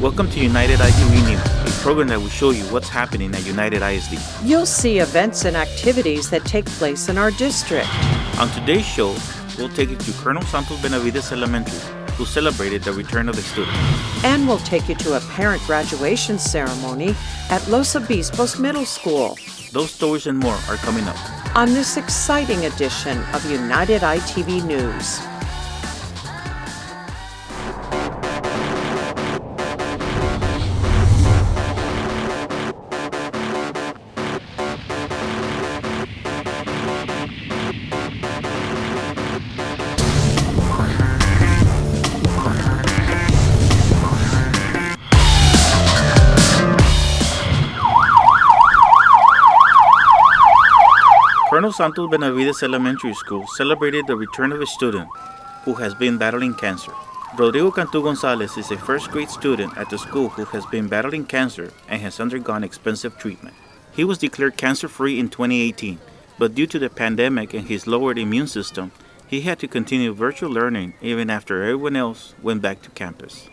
Welcome to United ITV News, a program that will show you what's happening at United ISD. You'll see events and activities that take place in our district. On today's show, we'll take you to Colonel Santos Benavides Elementary, who celebrated the return of the students. And we'll take you to a parent graduation ceremony at Los Obispos Middle School. Those stories and more are coming up on this exciting edition of United ITV News. Colonel Santos Benavides Elementary School celebrated the return of a student who has been battling cancer. Rodrigo Cantu Gonzalez is a first-grade student at the school who has been battling cancer and has undergone expensive treatment. He was declared cancer-free in 2018, but due to the pandemic and his lowered immune system, he had to continue virtual learning even after everyone else went back to campus.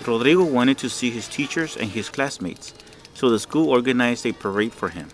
Rodrigo wanted to see his teachers and his classmates, so the school organized a parade for him.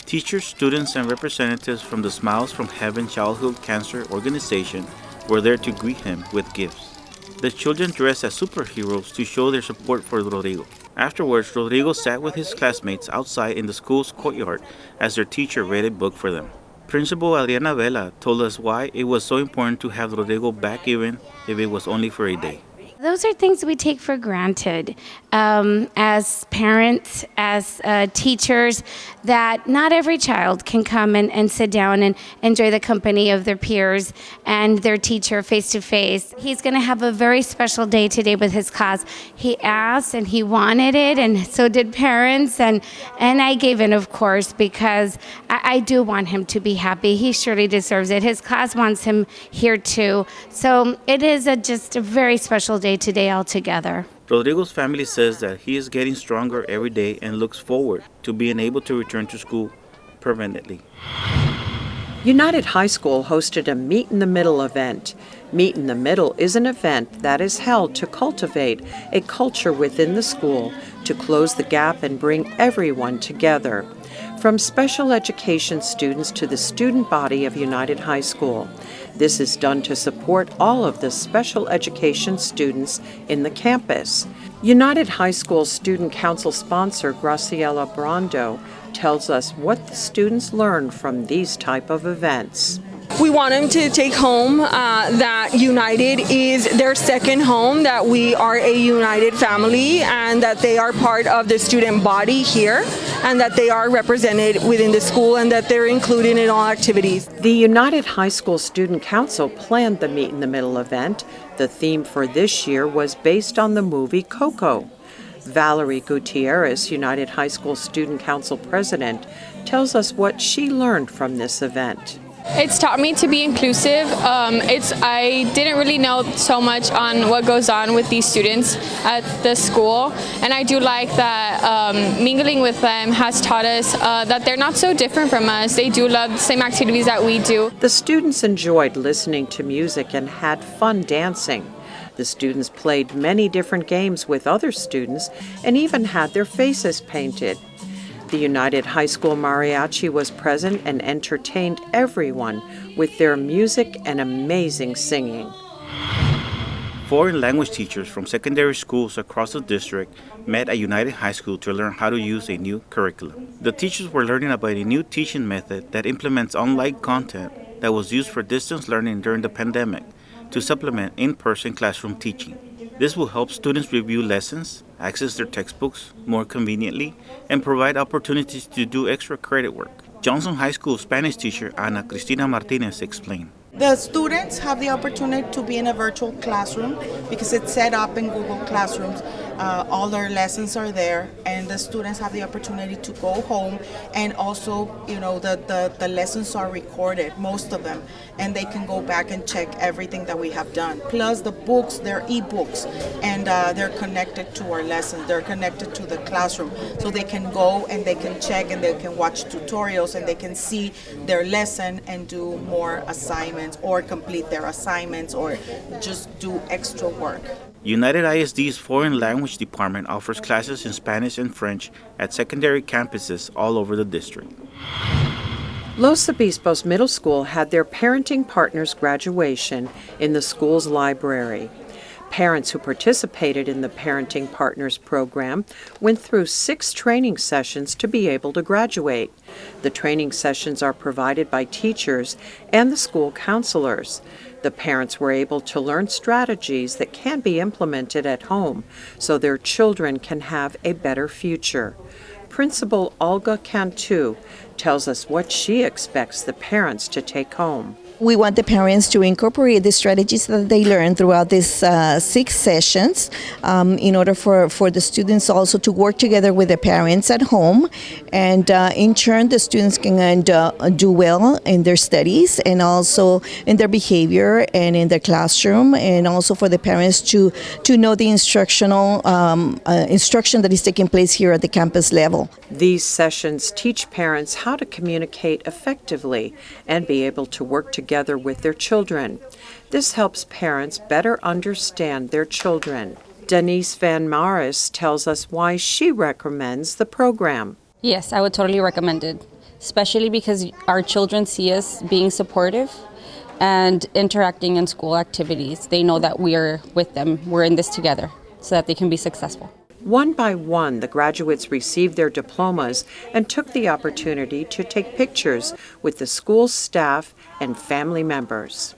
Teachers, students, and representatives from the Smiles from Heaven Childhood Cancer Organization were there to greet him with gifts. The children dressed as superheroes to show their support for Rodrigo. Afterwards, Rodrigo sat with his classmates outside in the school's courtyard as their teacher read a book for them. Principal Adriana Vela told us why it was so important to have Rodrigo back even if it was only for a day. Those are things we take for granted as parents, as teachers, that not every child can come and sit down and enjoy the company of their peers and their teacher face to face. He's going to have a very special day today with his class. He asked and he wanted it, and so did parents, and I gave in, of course, because I do want him to be happy. He surely deserves it. His class wants him here too. So it is just a very special day today altogether. Rodrigo's family says that he is getting stronger every day and looks forward to being able to return to school permanently. United High School hosted a Meet in the Middle event. Meet in the Middle is an event that is held to cultivate a culture within the school, to close the gap and bring everyone together, from special education students to the student body of United High School. This is done to support all of the special education students in the campus. United High School Student Council sponsor Graciela Brando tells us what the students learn from these type of events. We want them to take home that United is their second home, that we are a united family, and that they are part of the student body here, and that they are represented within the school, and that they're included in all activities. The United High School Student Council planned the Meet in the Middle event. The theme for this year was based on the movie Coco. Valerie Gutierrez, United High School Student Council President, tells us what she learned from this event. It's taught me to be inclusive. I didn't really know so much on what goes on with these students at the school, and I do like that mingling with them has taught us that they're not so different from us. They do love the same activities that we do. The students enjoyed listening to music and had fun dancing. The students played many different games with other students and even had their faces painted. The United High School Mariachi was present and entertained everyone with their music and amazing singing. Foreign language teachers from secondary schools across the district met at United High School to learn how to use a new curriculum. The teachers were learning about a new teaching method that implements online content that was used for distance learning during the pandemic to supplement in-person classroom teaching. This will help students review lessons, access their textbooks more conveniently, and provide opportunities to do extra credit work. Johnson High School Spanish teacher Ana Cristina Martinez explained. The students have the opportunity to be in a virtual classroom because it's set up in Google Classrooms. All their lessons are there, and the students have the opportunity to go home, and also, the lessons are recorded, most of them, and they can go back and check everything that we have done. Plus the books, they're e-books, and they're connected to our lessons. They're connected to the classroom, so they can go and they can check and they can watch tutorials and they can see their lesson and do more assignments or complete their assignments or just do extra work. United ISD's Foreign Language Department offers classes in Spanish and French at secondary campuses all over the district. Los Obispos Middle School had their Parenting Partners graduation in the school's library. Parents who participated in the Parenting Partners program went through 6 training sessions to be able to graduate. The training sessions are provided by teachers and the school counselors. The parents were able to learn strategies that can be implemented at home so their children can have a better future. Principal Olga Cantu tells us what she expects the parents to take home. We want the parents to incorporate the strategies that they learn throughout these 6 sessions in order for the students also to work together with the parents at home. And in turn, the students can do well in their studies and also in their behavior and in their classroom, and also for the parents to know the instruction that is taking place here at the campus level. These sessions teach parents how to communicate effectively and be able to work together with their children. This helps parents better understand their children. Denise Van Maris tells us why she recommends the program. Yes, I would totally recommend it, especially because our children see us being supportive and interacting in school activities. They know that we are with them, we're in this together, so that they can be successful. One by one, the graduates received their diplomas and took the opportunity to take pictures with the school staff and family members.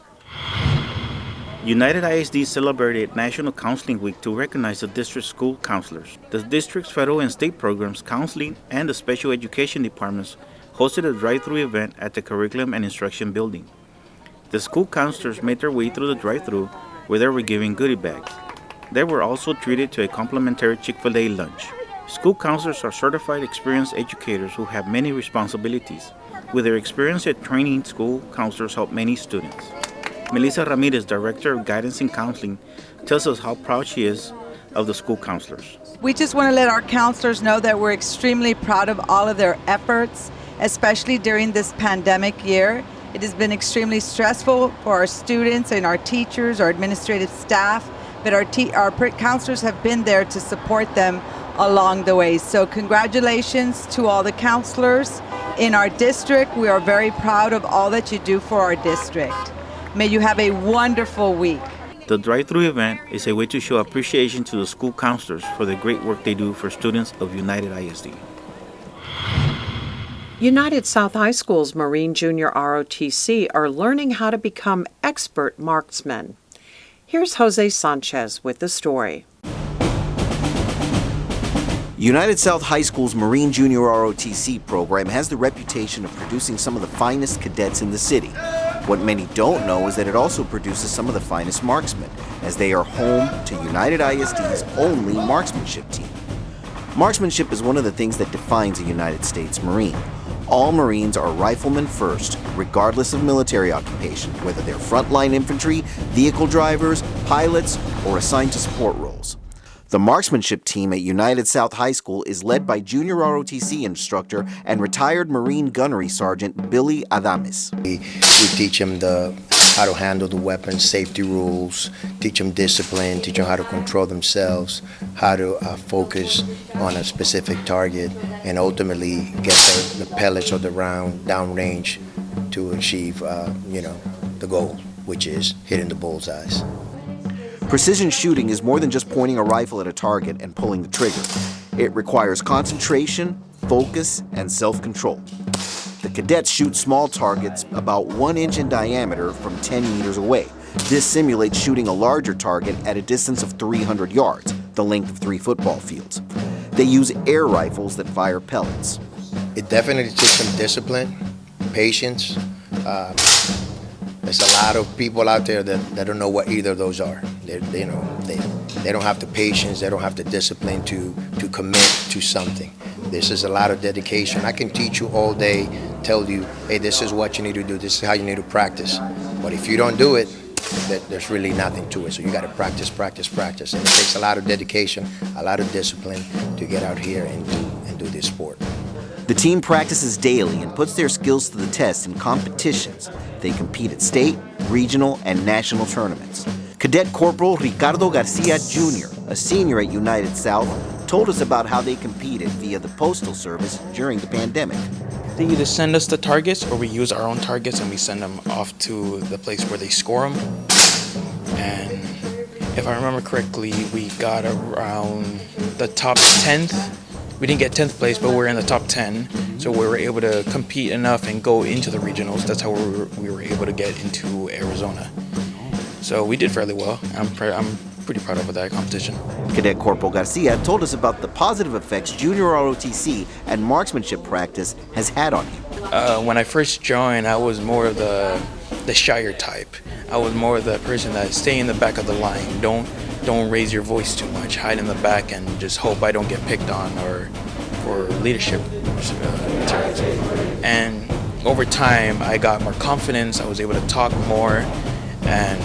United ISD celebrated National Counseling Week to recognize the district school counselors. The district's federal and state programs, counseling, and the special education departments hosted a drive-through event at the Curriculum and Instruction Building. The school counselors made their way through the drive-through where they were giving goodie bags. They were also treated to a complimentary Chick-fil-A lunch. School counselors are certified experienced educators who have many responsibilities. With their experience at training, school counselors help many students. Melissa Ramirez, Director of Guidance and Counseling, tells us how proud she is of the school counselors. We just want to let our counselors know that we're extremely proud of all of their efforts, especially during this pandemic year. It has been extremely stressful for our students and our teachers, our administrative staff, but our counselors have been there to support them along the way. So congratulations to all the counselors in our district. We are very proud of all that you do for our district. May you have a wonderful week. The drive-through event is a way to show appreciation to the school counselors for the great work they do for students of United ISD. United South High School's Marine Junior ROTC are learning how to become expert marksmen. Here's Jose Sanchez with the story. United South High School's Marine Junior ROTC program has the reputation of producing some of the finest cadets in the city. What many don't know is that it also produces some of the finest marksmen, as they are home to United ISD's only marksmanship team. Marksmanship is one of the things that defines a United States Marine. All Marines are riflemen first, regardless of military occupation, whether they're frontline infantry, vehicle drivers, pilots, or assigned to support roles. The marksmanship team at United South High School is led by junior ROTC instructor and retired Marine Gunnery Sergeant Billy Adames. We teach them how to handle the weapons, safety rules, teach them discipline, teach them how to control themselves, how to focus on a specific target, and ultimately get the pellets or the round downrange to achieve, the goal, which is hitting the bullseyes. Precision shooting is more than just pointing a rifle at a target and pulling the trigger. It requires concentration, focus, and self-control. The cadets shoot small targets about 1 inch in diameter from 10 meters away. This simulates shooting a larger target at a distance of 300 yards, the length of 3 football fields. They use air rifles that fire pellets. It definitely takes some discipline, patience. There's a lot of people out there that don't know what either of those are. They don't have the patience, they don't have the discipline to commit to something. This is a lot of dedication. I can teach you all day, tell you, hey, this is what you need to do, this is how you need to practice. But if you don't do it, there's really nothing to it. So you got to practice, practice, practice. And it takes a lot of dedication, a lot of discipline to get out here and do this sport. The team practices daily and puts their skills to the test in competitions. They compete at state, regional, and national tournaments. Cadet Corporal Ricardo Garcia Jr., a senior at United South, told us about how they competed via the Postal Service during the pandemic. They either send us the targets or we use our own targets and we send them off to the place where they score them. And if I remember correctly, we got around the top 10th. We didn't get 10th place, but we're in the top 10. So we were able to compete enough and go into the regionals. That's how we were able to get into Arizona. So we did fairly well. I'm pretty proud of that competition. Cadet Corporal Garcia told us about the positive effects junior ROTC and marksmanship practice has had on him. When I first joined, I was more of the shyer type. I was more of the person that stay in the back of the line. Don't raise your voice too much. Hide in the back and just hope I don't get picked on or for leadership materials. And over time, I got more confidence. I was able to talk more, and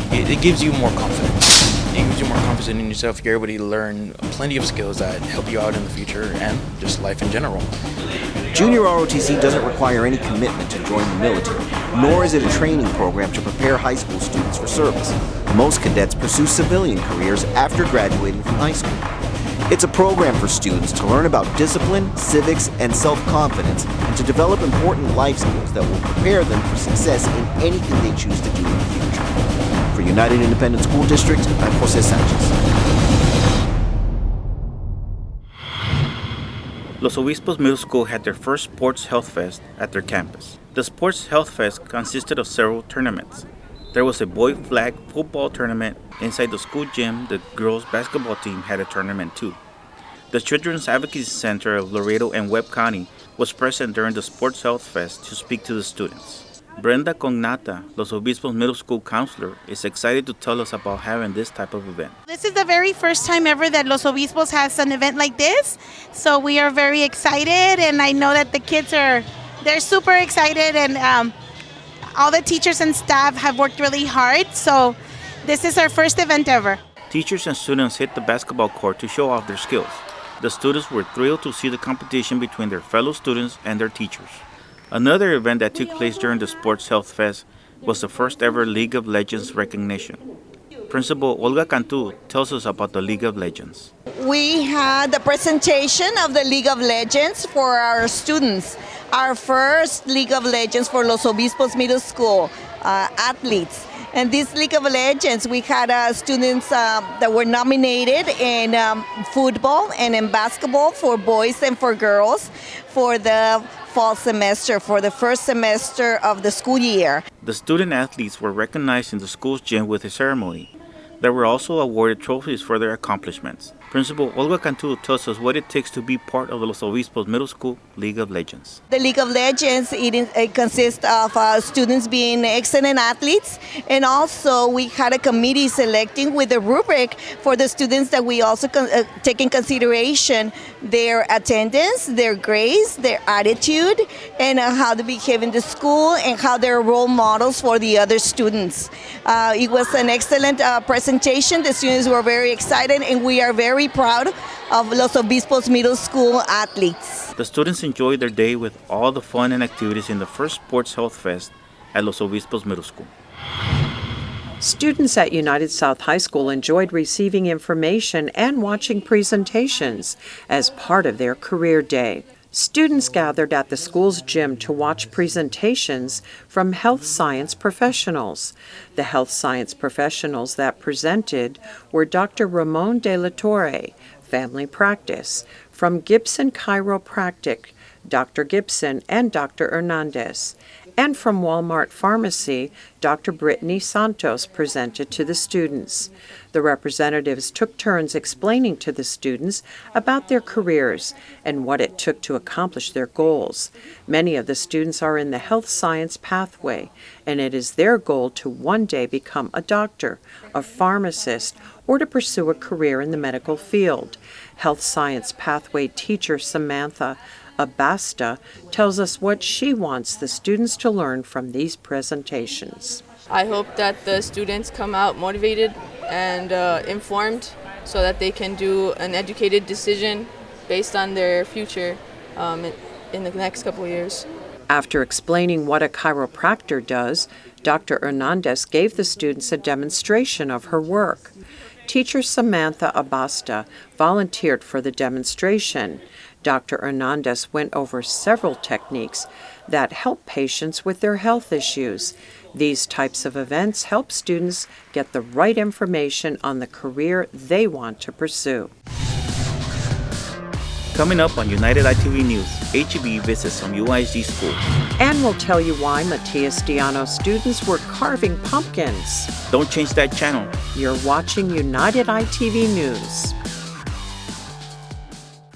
it gives you more confidence. It gives you more confidence in yourself. You're able to learn plenty of skills that help you out in the future and just life in general. Junior ROTC doesn't require any commitment to join the military, nor is it a training program to prepare high school students for service. Most cadets pursue civilian careers after graduating from high school. It's a program for students to learn about discipline, civics, and self-confidence, and to develop important life skills that will prepare them for success in anything they choose to do in the future. For United Independent School District, I'm Jose Sanchez. Los Obispos Middle School had their first Sports Health Fest at their campus. The Sports Health Fest consisted of several tournaments. There was a boy flag football tournament. Inside the school gym, the girls basketball team had a tournament too. The Children's Advocacy Center of Laredo and Webb County was present during the Sports Health Fest to speak to the students. Brenda Cognata, Los Obispos Middle School counselor, is excited to tell us about having this type of event. This is the very first time ever that Los Obispos has an event like this, so we are very excited, and I know that the kids they're super excited, and all the teachers and staff have worked really hard, so this is our first event ever. Teachers and students hit the basketball court to show off their skills. The students were thrilled to see the competition between their fellow students and their teachers. Another event that took place during the Sports Health Fest was the first ever League of Legends recognition. Principal Olga Cantu tells us about the League of Legends. We had the presentation of the League of Legends for our students. Our first League of Legends for Los Obispos Middle School athletes. And this League of Legends, we had students that were nominated in football and in basketball for boys and for girls for the fall semester, for the first semester of the school year. The student athletes were recognized in the school's gym with a ceremony. They were also awarded trophies for their accomplishments. Principal Olga Cantu tells us what it takes to be part of the Los Obispos Middle School League of Legends. The League of Legends, it consists of students being excellent athletes, and also we had a committee selecting with a rubric for the students that we also take in consideration their attendance, their grades, their attitude, and how they behave in the school, and how they're role models for the other students. It was an excellent presentation. The students were very excited, and we are very proud of Los Obispos Middle School athletes. The students enjoyed their day with all the fun and activities in the first Sports Health Fest at Los Obispos Middle School. Students at United South High School enjoyed receiving information and watching presentations as part of their career day. Students gathered at the school's gym to watch presentations from health science professionals. The health science professionals that presented were Dr. Ramon de la Torre, Family Practice, from Gibson Chiropractic, Dr. Gibson and Dr. Hernandez. And from Walmart Pharmacy, Dr. Brittany Santos presented to the students. The representatives took turns explaining to the students about their careers and what it took to accomplish their goals. Many of the students are in the health science pathway, and it is their goal to one day become a doctor, a pharmacist, or to pursue a career in the medical field. Health science pathway teacher Samantha Abasta tells us what she wants the students to learn from these presentations. I hope that the students come out motivated and informed so that they can do an educated decision based on their future in the next couple of years. After explaining what a chiropractor does, Dr. Hernandez gave the students a demonstration of her work. Teacher Samantha Abasta volunteered for the demonstration. Dr. Hernandez went over several techniques that help patients with their health issues. These types of events help students get the right information on the career they want to pursue. Coming up on United ITV News, HEB visits some UISD schools. And we'll tell you why Matias Diano students were carving pumpkins. Don't change that channel. You're watching United ITV News.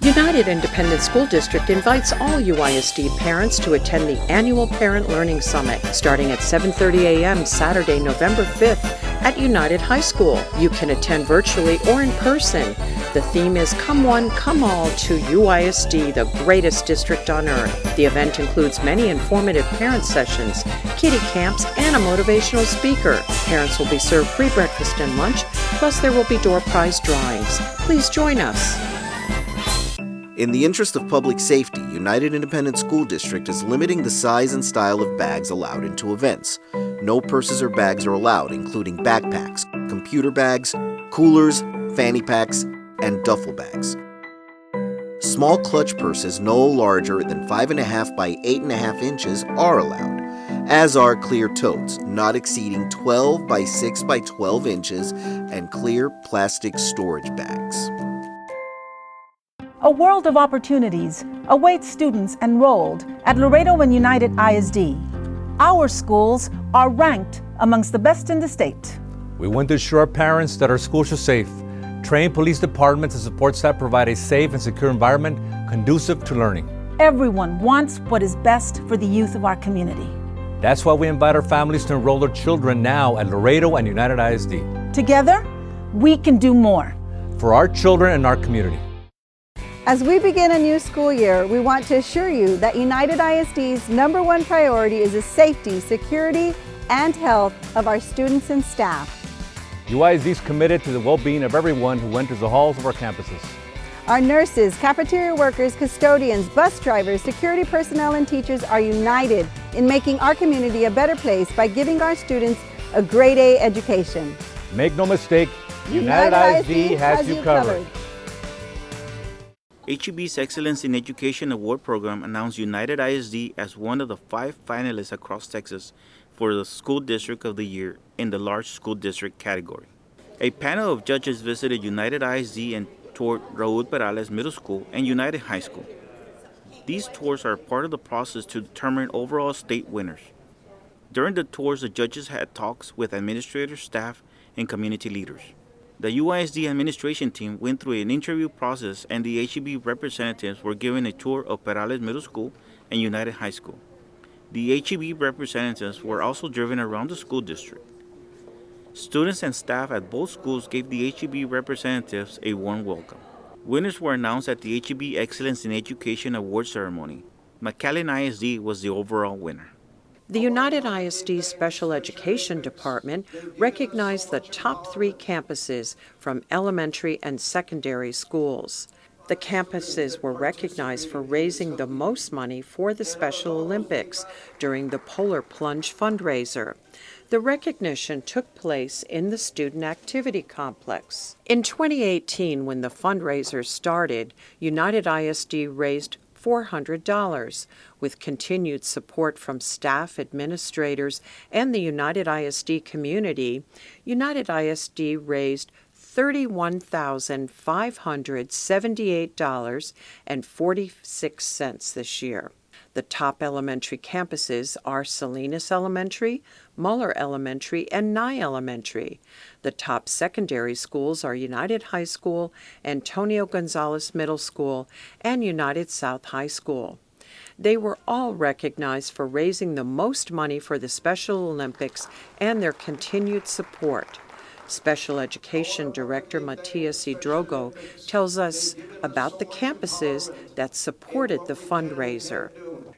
United Independent School District invites all UISD parents to attend the annual Parent Learning Summit starting at 7:30 a.m. Saturday, November 5th at United High School. You can attend virtually or in person. The theme is Come One, Come All to UISD, the greatest district on earth. The event includes many informative parent sessions, kiddie camps, and a motivational speaker. Parents will be served free breakfast and lunch, plus there will be door prize drawings. Please join us. In the interest of public safety, United Independent School District is limiting the size and style of bags allowed into events. No purses or bags are allowed, including backpacks, computer bags, coolers, fanny packs, and duffel bags. Small clutch purses no larger than 5.5 by 8.5 inches are allowed, as are clear totes not exceeding 12 by 6 by 12 inches and clear plastic storage bags. A world of opportunities awaits students enrolled at Laredo and United ISD. Our schools are ranked amongst the best in the state. We want to assure our parents that our schools are safe, train police departments and support staff provide a safe and secure environment conducive to learning. Everyone wants what is best for the youth of our community. That's why we invite our families to enroll their children now at Laredo and United ISD. Together, we can do more for our children and our community. As we begin a new school year, we want to assure you that United ISD's #1 priority is the safety, security, and health of our students and staff. UISD is committed to the well-being of everyone who enters the halls of our campuses. Our nurses, cafeteria workers, custodians, bus drivers, security personnel, and teachers are united in making our community a better place by giving our students a grade A education. Make no mistake, United ISD has you covered. HEB's Excellence in Education Award Program announced United ISD as one of the 5 finalists across Texas for the School District of the Year in the Large School District category. A panel of judges visited United ISD and toured Raúl Perales Middle School and United High School. These tours are part of the process to determine overall state winners. During the tours, the judges had talks with administrators, staff, and community leaders. The UISD administration team went through an interview process and the HEB representatives were given a tour of Perales Middle School and United High School. The HEB representatives were also driven around the school district. Students and staff at both schools gave the HEB representatives a warm welcome. Winners were announced at the HEB Excellence in Education Award ceremony. McAllen ISD was the overall winner. The United ISD Special Education Department recognized the top 3 campuses from elementary and secondary schools. The campuses were recognized for raising the most money for the Special Olympics during the Polar Plunge fundraiser. The recognition took place in the Student Activity Complex. In 2018, when the fundraiser started, United ISD raised $400. With continued support from staff, administrators, and the United ISD community, United ISD raised $31,578.46 this year. The top elementary campuses are Salinas Elementary, Muller Elementary, and Nye Elementary. The top secondary schools are United High School, Antonio Gonzalez Middle School, and United South High School. They were all recognized for raising the most money for the Special Olympics and their continued support. Special Education Director Matias Hidrogo tells us about the campuses that supported the fundraiser.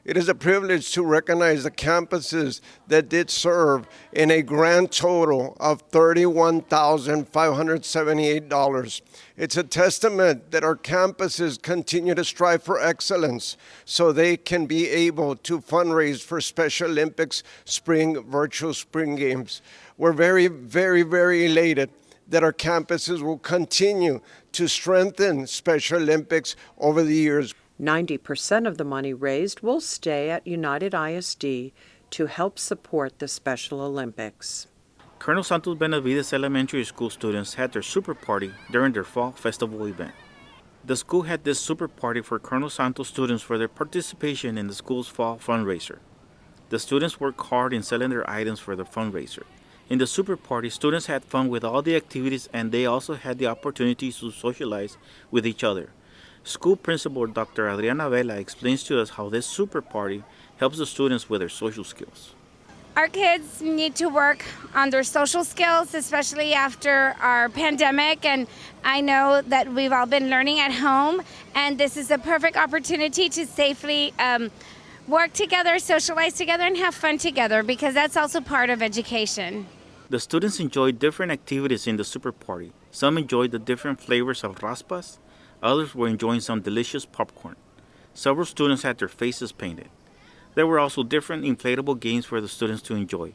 It is a privilege to recognize the campuses that did serve in a grand total of $31,578. It's a testament that our campuses continue to strive for excellence so they can be able to fundraise for Special Olympics virtual spring games. We're very, very, very elated that our campuses will continue to strengthen Special Olympics over the years. 90% of the money raised will stay at United ISD to help support the Special Olympics. Colonel Santos Benavides Elementary School students had their super party during their fall festival event. The school had this super party for Colonel Santos students for their participation in the school's fall fundraiser. The students worked hard in selling their items for the fundraiser. In the super party, students had fun with all the activities and they also had the opportunity to socialize with each other. School principal Dr. Adriana Vela explains to us how this super party helps the students with their social skills. Our kids need to work on their social skills, especially after our pandemic, and I know that we've all been learning at home, and this is a perfect opportunity to safely work together, socialize together, and have fun together, because that's also part of education. The students enjoyed different activities in the super party. Some enjoyed the different flavors of raspas. Others were enjoying some delicious popcorn. Several students had their faces painted. There were also different inflatable games for the students to enjoy.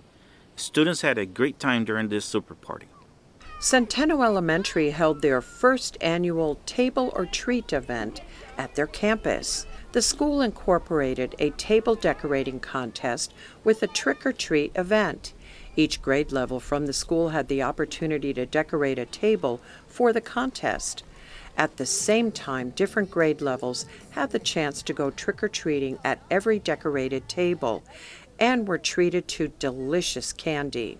Students had a great time during this super party. Centeno Elementary held their first annual Table or Treat event at their campus. The school incorporated a table decorating contest with a trick-or-treat event. Each grade level from the school had the opportunity to decorate a table for the contest. At the same time, different grade levels had the chance to go trick-or-treating at every decorated table and were treated to delicious candy.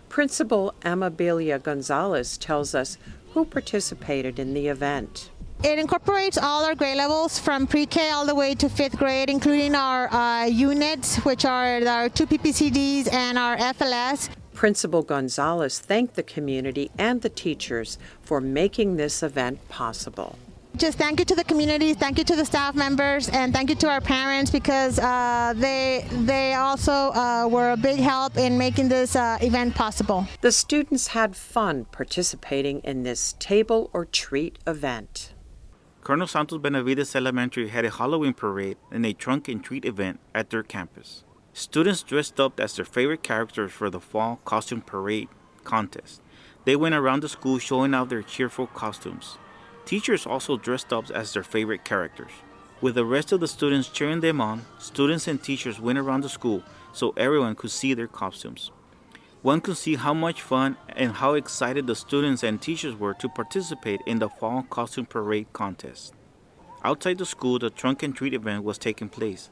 Principal Amabilia Gonzalez tells us who participated in the event. It incorporates all our grade levels from pre-K all the way to 5th grade, including our units, which are our 2 PPCDs and our FLS. Principal Gonzalez thanked the community and the teachers for making this event possible. Just thank you to the community, thank you to the staff members, and thank you to our parents, because they also were a big help in making this event possible. The students had fun participating in this Table or Treat event. Colonel Santos Benavides Elementary had a Halloween parade and a trunk and treat event at their campus. Students dressed up as their favorite characters for the fall costume parade contest. They went around the school showing off their cheerful costumes. Teachers also dressed up as their favorite characters. With the rest of the students cheering them on, students and teachers went around the school so everyone could see their costumes. One could see how much fun and how excited the students and teachers were to participate in the fall costume parade contest. Outside the school, the trunk and treat event was taking place.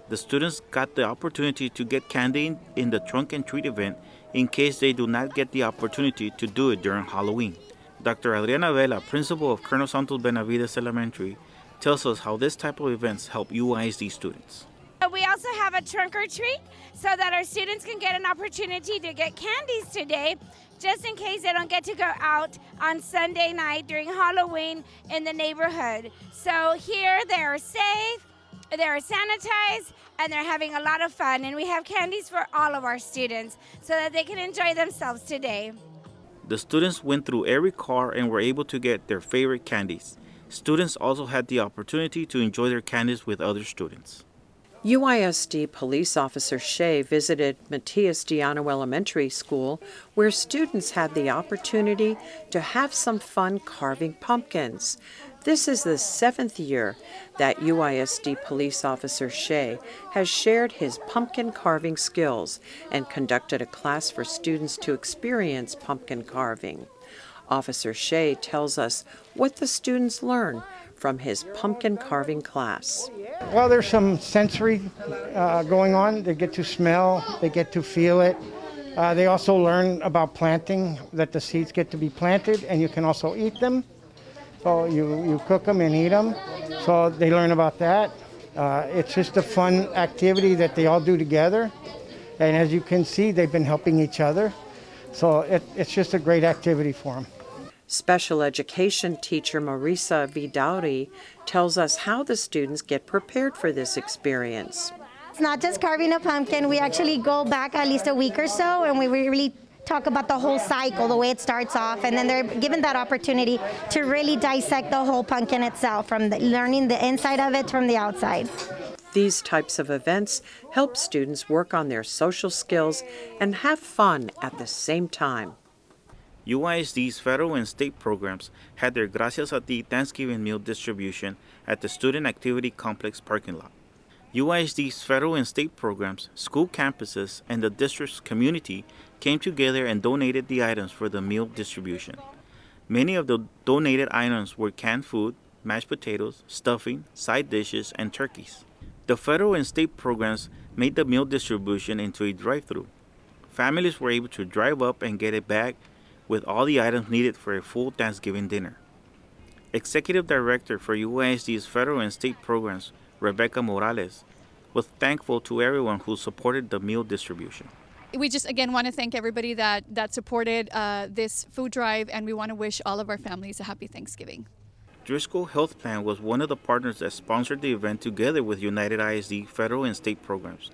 The students got the opportunity to get candy in the trunk and treat event in case they do not get the opportunity to do it during Halloween. Dr. Adriana Vela, principal of Colonel Santos Benavides Elementary, tells us how this type of events help UISD students. We also have a trunk or treat so that our students can get an opportunity to get candies today, just in case they don't get to go out on Sunday night during Halloween in the neighborhood. So here they're safe, they're sanitized, and they're having a lot of fun. And we have candies for all of our students so that they can enjoy themselves today. The students went through every car and were able to get their favorite candies. Students also had the opportunity to enjoy their candies with other students. UISD Police Officer Shea visited Matias Diano Elementary School, where students had the opportunity to have some fun carving pumpkins. This is the 7th year that UISD Police Officer Shea has shared his pumpkin carving skills and conducted a class for students to experience pumpkin carving. Officer Shea tells us what the students learn from his pumpkin carving class. Well, there's some sensory going on. They get to smell, they get to feel it. They also learn about planting, that the seeds get to be planted and you can also eat them. So you cook them and eat them. So they learn about that. It's just a fun activity that they all do together. And as you can see, they've been helping each other. So it's just a great activity for them. Special education teacher Marisa Vidauri tells us how the students get prepared for this experience. It's not just carving a pumpkin. We actually go back at least a week or so, and we really talk about the whole cycle, the way it starts off, and then they're given that opportunity to really dissect the whole pumpkin itself, from learning the inside of it from the outside. These types of events help students work on their social skills and have fun at the same time. UISD's federal and state programs had their Gracias a Ti Thanksgiving meal distribution at the Student Activity Complex parking lot. UISD's federal and state programs, school campuses, and the district's community came together and donated the items for the meal distribution. Many of the donated items were canned food, mashed potatoes, stuffing, side dishes, and turkeys. The federal and state programs made the meal distribution into a drive-through. Families were able to drive up and get a bag with all the items needed for a full Thanksgiving dinner. Executive Director for UISD's federal and state programs, Rebecca Morales, was thankful to everyone who supported the meal distribution. We just again want to thank everybody that supported this food drive, and we want to wish all of our families a happy Thanksgiving. Driscoll Health Plan was one of the partners that sponsored the event together with United ISD federal and state programs.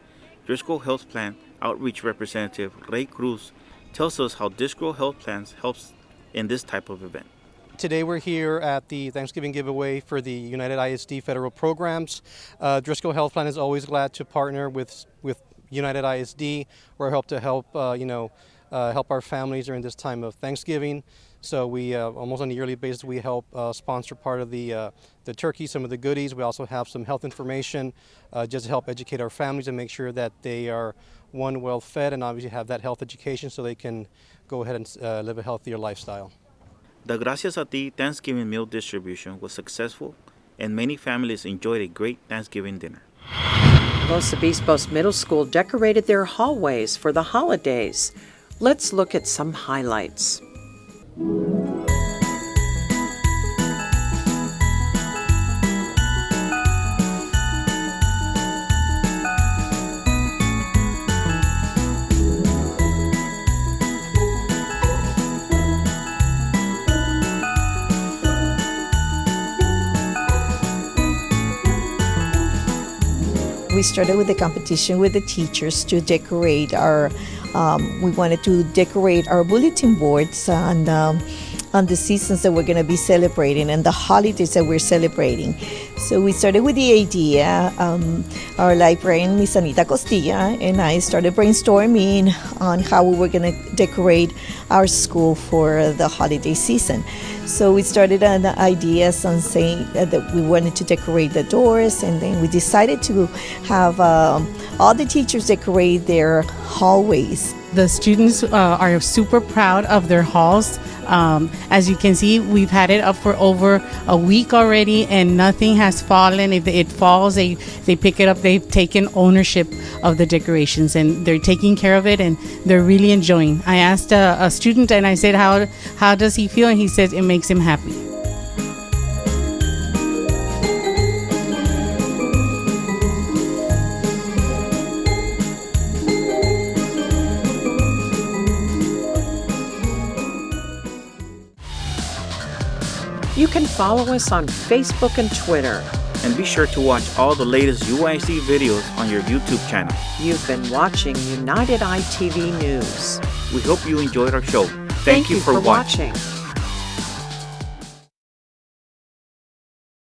Driscoll Health Plan Outreach Representative Ray Cruz tells us how Driscoll Health Plans helps in this type of event. Today we're here at the Thanksgiving giveaway for the United ISD federal programs. Driscoll Health Plan is always glad to partner with United ISD or help our families during this time of Thanksgiving. So we almost on a yearly basis we help sponsor part of the turkey, some of the goodies. We also have some health information just to help educate our families and make sure that they are well fed and obviously have that health education so they can go ahead and live a healthier lifestyle. The Gracias a Ti Thanksgiving meal distribution was successful and many families enjoyed a great Thanksgiving dinner. Los Obispos Middle School decorated their hallways for the holidays. Let's look at some highlights. We started with a competition with the teachers to decorate we wanted to decorate our bulletin boards on the seasons that we're going to be celebrating and the holidays that we're celebrating. So we started with the idea, our librarian, Miss Anita Costilla, and I started brainstorming on how we were going to decorate our school for the holiday season. So we started on the ideas on saying that we wanted to decorate the doors, and then we decided to have all the teachers decorate their hallways. The students are super proud of their halls. As you can see, we've had it up for over a week already and nothing has fallen. If it falls, they pick it up. They've taken ownership of the decorations and they're taking care of it and they're really enjoying. I asked a student and I said, how does he feel? And he says it makes him happy. You can follow us on Facebook and Twitter. And be sure to watch all the latest UISD videos on your YouTube channel. You've been watching United ITV News. We hope you enjoyed our show. Thank you for watching.